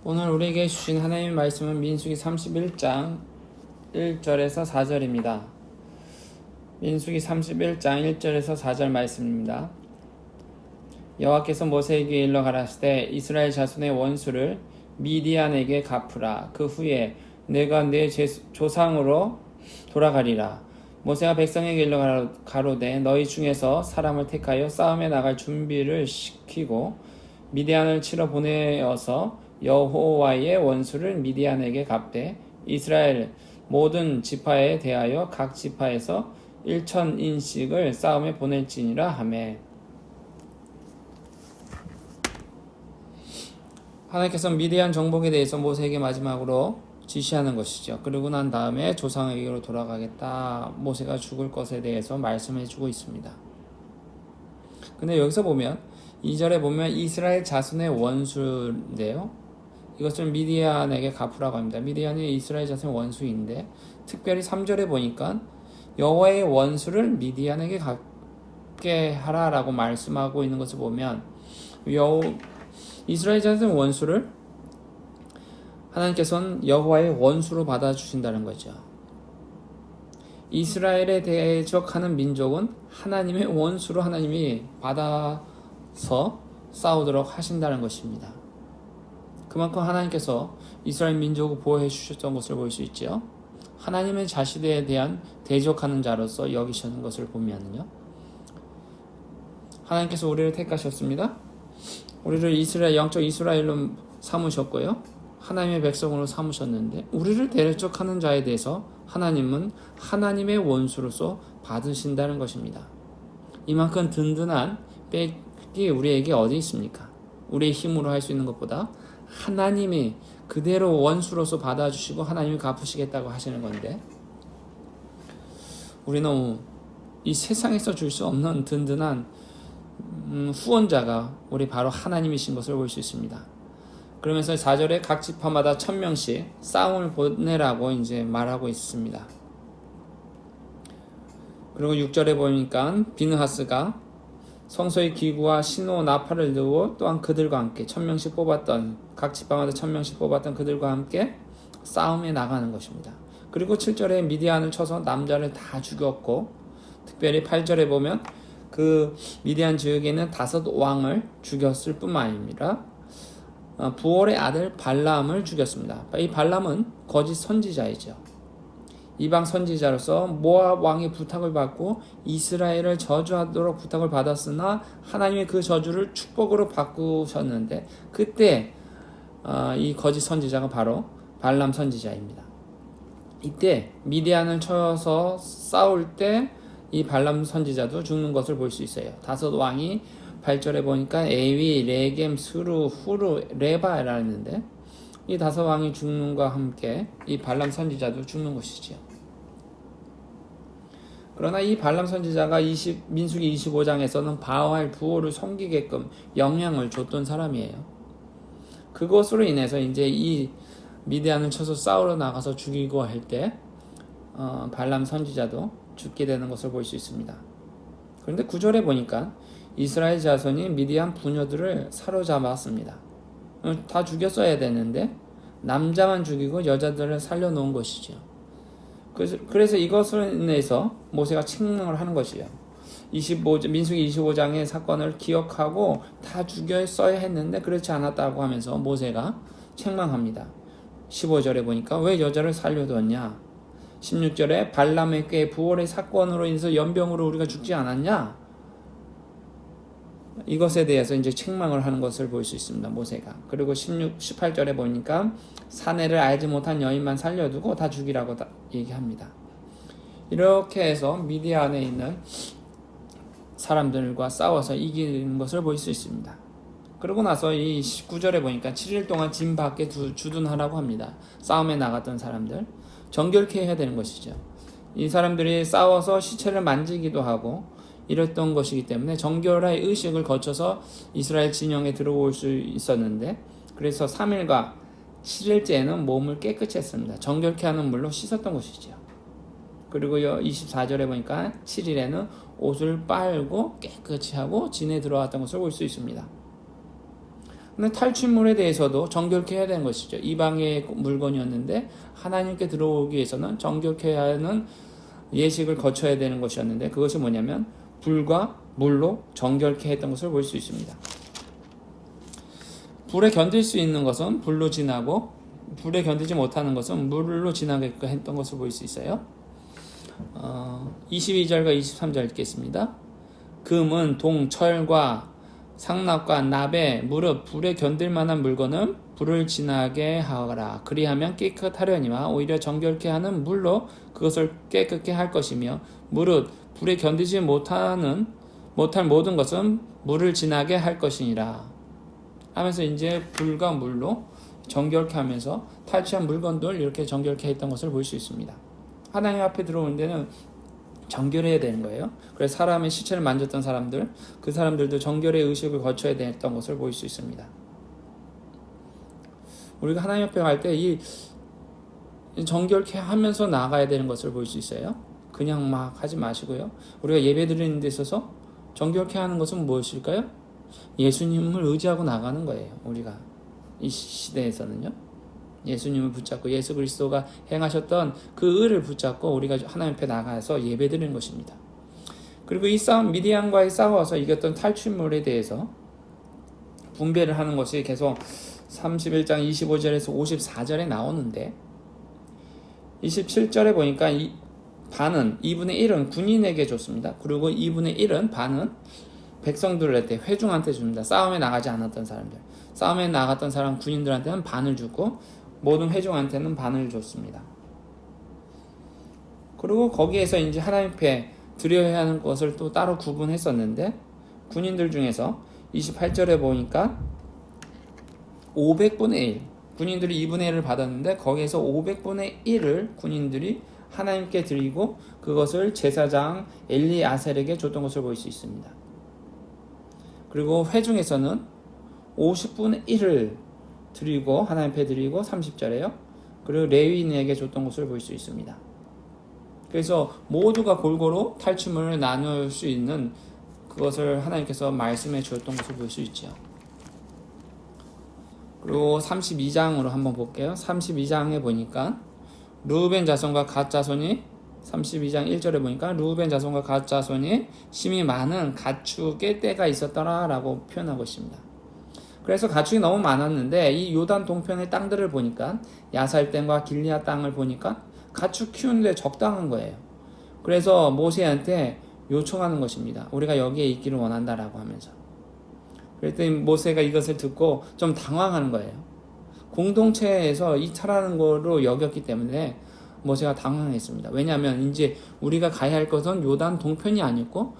오늘 우리에게 주신 하나님의 말씀은 민수기 31장 1절에서 4절입니다. 민수기 31장 1절에서 4절 말씀입니다. 여호와께서 모세에게 일러 가라사대 이스라엘 자손의 원수를 미디안에게 갚으라. 그 후에 내가 내 조상으로 돌아가리라. 모세가 백성에게 일러 가로되 너희 중에서 사람을 택하여 싸움에 나갈 준비를 시키고 미디안을 치러 보내어서 여호와의 원수를 미디안에게 갚되 이스라엘 모든 지파에 대하여 각 지파에서 1,000인씩을 싸움에 보낼지니라 하매. 하나님께서 미디안 정복에 대해서 모세에게 마지막으로 지시하는 것이죠. 그러고 난 다음에 조상에게로 돌아가겠다. 모세가 죽을 것에 대해서 말씀해주고 있습니다. 근데 여기서 보면 2절에 보면 이스라엘 자손의 원수인데요. 이것을 미디안에게 갚으라고 합니다. 미디안이 이스라엘 자손의 원수인데 특별히 3절에 보니까 여호와의 원수를 미디안에게 갚게 하라라고 말씀하고 있는 것을 보면 이스라엘 자손의 원수를 하나님께서는 여호와의 원수로 받아주신다는 거죠. 이스라엘에 대적하는 민족은 하나님의 원수로 하나님이 받아서 싸우도록 하신다는 것입니다. 그만큼 하나님께서 이스라엘 민족을 보호해 주셨던 것을 볼 수 있죠. 하나님의 자신에 대한 대적하는 자로서 여기시는 것을 보면요. 하나님께서 우리를 택하셨습니다. 우리를 영적 이스라엘로 삼으셨고요. 하나님의 백성으로 삼으셨는데 우리를 대적하는 자에 대해서 하나님은 하나님의 원수로서 받으신다는 것입니다. 이만큼 든든한 백이 우리에게 어디 있습니까? 우리의 힘으로 할 수 있는 것보다 하나님이 그대로 원수로서 받아주시고 하나님이 갚으시겠다고 하시는 건데 우리는 이 세상에서 줄 수 없는 든든한 후원자가 우리 바로 하나님이신 것을 볼 수 있습니다. 그러면서 4절에 각 지파마다 1,000명씩 싸움을 보내라고 이제 말하고 있습니다. 그리고 6절에 보니까 비느하스가 성소의 기구와 신호 나팔을 들고 또한 그들과 함께 1,000명씩 뽑았던 각 지파마다 1,000명씩 뽑았던 그들과 함께 싸움에 나가는 것입니다. 그리고 7절에 미디안을 쳐서 남자를 다 죽였고 특별히 8절에 보면 그 미디안 지역에 있는 5 왕을 죽였을 뿐만 아니라 부올의 아들 발람을 죽였습니다. 이 발람은 거짓 선지자이죠. 이방 선지자로서 모압 왕의 부탁을 받고 이스라엘을 저주하도록 부탁을 받았으나 하나님의 그 저주를 축복으로 바꾸셨는데 그때 이 거짓 선지자가 바로 발람 선지자입니다. 이때 미디안을 쳐서 싸울 때 이 발람 선지자도 죽는 것을 볼 수 있어요. 5 왕이 8절에 보니까 에위, 레겜, 스루, 후루, 레바라는데 이 5 왕이 죽는과 함께 이 발람 선지자도 죽는 것이지요. 그러나 이 발람 선지자가 민수기 25장에서는 바알 부올을 섬기게끔 영향을 줬던 사람이에요. 그것으로 인해서 이제 이 미디안을 쳐서 싸우러 나가서 죽이고 할 때 발람 선지자도 죽게 되는 것을 볼 수 있습니다. 그런데 9절에 보니까 이스라엘 자손이 미디안 부녀들을 사로잡았습니다. 다 죽였어야 되는데 남자만 죽이고 여자들을 살려놓은 것이죠. 그래서 이것을 인해서 모세가 책망을 하는 것이에요. 민수기 25장의 사건을 기억하고 다 죽였어야 했는데 그렇지 않았다고 하면서 모세가 책망합니다. 15절에 보니까 왜 여자를 살려두었냐? 16절에 발람의 꾀 부올의 사건으로 인해서 연병으로 우리가 죽지 않았냐? 이것에 대해서 이제 책망을 하는 것을 볼 수 있습니다. 모세가. 그리고 18절에 보니까 사내를 알지 못한 여인만 살려두고 다 죽이라고 얘기합니다. 이렇게 해서 미디안에 있는 사람들과 싸워서 이기는 것을 볼 수 있습니다. 그러고 나서 이 19절에 보니까 7일 동안 진 밖에 주둔하라고 합니다. 싸움에 나갔던 사람들 정결케 해야 되는 것이죠. 이 사람들이 싸워서 시체를 만지기도 하고 이랬던 것이기 때문에 정결의 의식을 거쳐서 이스라엘 진영에 들어올 수 있었는데 그래서 3일과 7일째에는 몸을 깨끗이 했습니다. 정결케 하는 물로 씻었던 것이죠. 그리고 24절에 보니까 7일에는 옷을 빨고 깨끗이 하고 진에 들어왔던 것을 볼 수 있습니다. 근데 탈취물에 대해서도 정결케 해야 되는 것이죠. 이방의 물건이었는데 하나님께 들어오기 위해서는 정결케 하는 예식을 거쳐야 되는 것이었는데 그것이 뭐냐면 불과 물로 정결케 했던 것을 볼 수 있습니다. 불에 견딜 수 있는 것은 불로 지나고 불에 견디지 못하는 것은 물로 지나게 했던 것을 볼 수 있어요. 22절과 23절 읽겠습니다. 금은 동, 철과 상납과 나베, 무릎, 불에 견딜 만한 물건은 불을 지나게 하라. 그리하면 깨끗하려니와 오히려 정결케 하는 물로 그것을 깨끗게 할 것이며 무릇 불에 견디지 못할 모든 것은 물을 지나게 할 것이니라. 하면서 이제 불과 물로 정결케 하면서 탈취한 물건들 이렇게 정결케 했던 것을 볼 수 있습니다. 하나님 앞에 들어오는 데는 정결해야 되는 거예요. 그래서 사람의 시체를 만졌던 사람들, 그 사람들도 정결의 의식을 거쳐야 됐던 것을 볼 수 있습니다. 우리가 하나님 앞에 갈 때 이 정결케 하면서 나가야 되는 것을 볼 수 있어요. 그냥 막 하지 마시고요. 우리가 예배 드리는 데 있어서 정결케 하는 것은 무엇일까요? 예수님을 의지하고 나가는 거예요. 우리가 이 시대에서는요. 예수님을 붙잡고 예수 그리스도가 행하셨던 그 의를 붙잡고 우리가 하나님 앞에 나가서 예배드리는 것입니다. 그리고 이 싸움, 미디안과의 싸워서 이겼던 탈취물에 대해서 분배를 하는 것이 계속 31장 25절에서 54절에 나오는데 27절에 보니까 반은 2분의 1은 군인에게 줬습니다. 그리고 2분의 1은 반은 백성들한테 회중한테 줍니다. 싸움에 나가지 않았던 사람들, 싸움에 나갔던 사람 군인들한테는 반을 주고 모든 회중한테는 반을 줬습니다. 그리고 거기에서 이제 하나님 앞에 드려야 하는 것을 또 따로 구분했었는데 군인들 중에서 28절에 보니까 500분의 1 군인들이 2분의 1을 받았는데 거기에서 500분의 1을 군인들이 하나님께 드리고 그것을 제사장 엘리아셀에게 줬던 것을 볼 수 있습니다. 그리고 회중에서는 50분의 1을 드리고 하나님 앞에 드리고 30절에요. 그리고 레위인에게 줬던 것을 볼 수 있습니다. 그래서 모두가 골고루 탈취물을 나눌 수 있는 그것을 하나님께서 말씀해 주었던 것을 볼 수 있죠. 그리고 32장으로 한번 볼게요. 32장에 보니까 르우벤 자손과 갓 자손이 32장 1절에 보니까 르우벤 자손과 갓 자손이 심히 많은 가축의 떼가 있었더라라고 표현하고 있습니다. 그래서 가축이 너무 많았는데 이 요단 동편의 땅들을 보니까 야살 땅과 길리앗 땅을 보니까 가축 키우는데 적당한 거예요. 그래서 모세한테 요청하는 것입니다. 우리가 여기에 있기를 원한다라고 하면서. 그랬더니 모세가 이것을 듣고 좀 당황하는 거예요. 공동체에서 이탈하는 거로 여겼기 때문에 모세가 당황했습니다. 왜냐하면 이제 우리가 가야 할 것은 요단 동편이 아니었고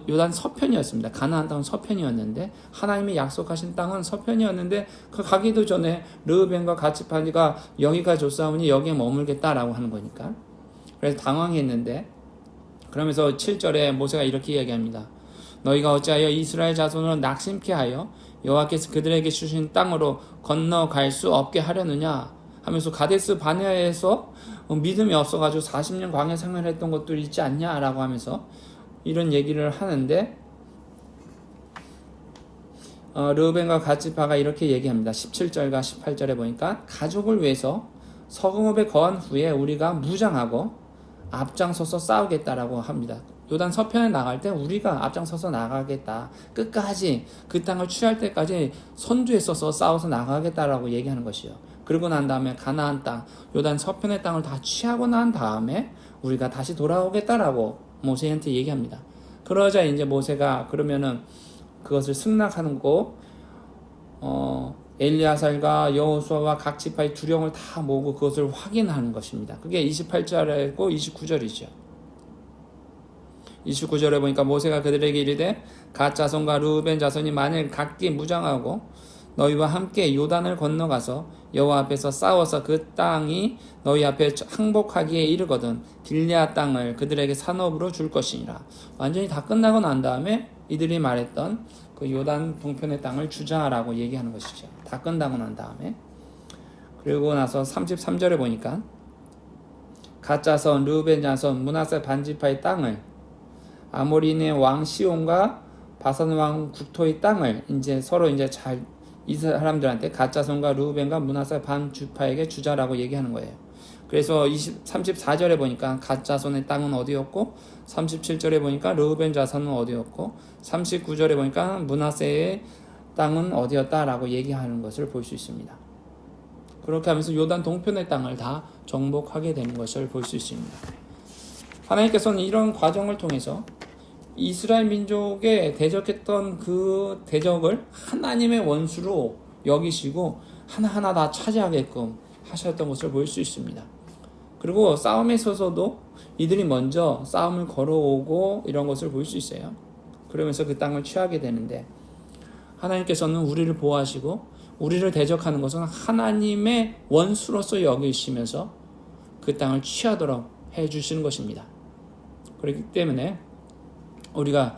요단 서편이었습니다. 가나안 땅은 서편이었는데 하나님이 약속하신 땅은 서편이었는데 그 가기도 전에 르우벤과 갓지파니가 여기가 좋사오니 여기에 머물겠다라고 하는 거니까. 그래서 당황했는데 그러면서 7절에 모세가 이렇게 이야기합니다. 너희가 어찌하여 이스라엘 자손을 낙심케 하여 여호와께서 그들에게 주신 땅으로 건너갈 수 없게 하려느냐 하면서 가데스 바네아에서 믿음이 없어가지고 40년 광야 생활했던 것들이 있지 않냐라고 하면서 이런 얘기를 하는데 르우벤과 갓지파가 이렇게 얘기합니다. 17절과 18절에 보니까 가족을 위해서 서금업에 거한 후에 우리가 무장하고 앞장서서 싸우겠다라고 합니다. 요단 서편에 나갈 때 우리가 앞장서서 나가겠다. 끝까지 그 땅을 취할 때까지 선두에서서 싸워서 나가겠다라고 얘기하는 것이요. 그러고 난 다음에 가나안 땅, 요단 서편의 땅을 다 취하고 난 다음에 우리가 다시 돌아오겠다라고 모세한테 얘기합니다. 그러자 이제 모세가 그러면은 그것을 승낙하는 거, 엘리아살과 여호수아와 각 지파의 두령을 다 모으고 그것을 확인하는 것입니다. 그게 28절이고 29절이죠. 29절에 보니까 모세가 그들에게 이르되 갓 자손과 르우벤 자손이 만일 각기 무장하고 너희와 함께 요단을 건너가서 여호와 앞에서 싸워서 그 땅이 너희 앞에 항복하기에 이르거든 길리앗 땅을 그들에게 산업으로 줄 것이니라. 완전히 다 끝나고 난 다음에 이들이 말했던 그 요단 동편의 땅을 주자라고 얘기하는 것이죠. 다 끝나고 난 다음에. 그리고 나서 33절에 보니까 갓 자손, 르우벤 자손, 므낫세 반지파의 땅을 아모리네 왕 시온과 바산 왕 국토의 땅을 이제 서로 이제 잘 이 사람들한테 갓 자손과 르우벤과 므낫세 반 주파에게 주자라고 얘기하는 거예요. 그래서 34절에 보니까 갓 자손의 땅은 어디였고 37절에 보니까 르우벤 자손은 어디였고 39절에 보니까 므낫세의 땅은 어디였다라고 얘기하는 것을 볼 수 있습니다. 그렇게 하면서 요단 동편의 땅을 다 정복하게 되는 것을 볼 수 있습니다. 하나님께서는 이런 과정을 통해서 이스라엘 민족에 대적했던 그 대적을 하나님의 원수로 여기시고 하나하나 다 차지하게끔 하셨던 것을 볼 수 있습니다. 그리고 싸움에 있어서도 이들이 먼저 싸움을 걸어오고 이런 것을 볼 수 있어요. 그러면서 그 땅을 취하게 되는데 하나님께서는 우리를 보호하시고 우리를 대적하는 것은 하나님의 원수로서 여기시면서 그 땅을 취하도록 해주시는 것입니다. 그렇기 때문에 우리가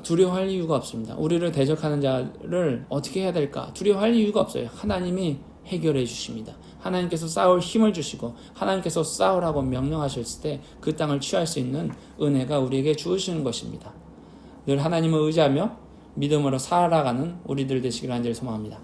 두려워할 이유가 없습니다. 우리를 대적하는 자를 어떻게 해야 될까? 두려워할 이유가 없어요. 하나님이 해결해 주십니다. 하나님께서 싸울 힘을 주시고 하나님께서 싸우라고 명령하셨을 때 그 땅을 취할 수 있는 은혜가 우리에게 주시는 것입니다. 늘 하나님을 의지하며 믿음으로 살아가는 우리들 되시기를 간절히 소망합니다.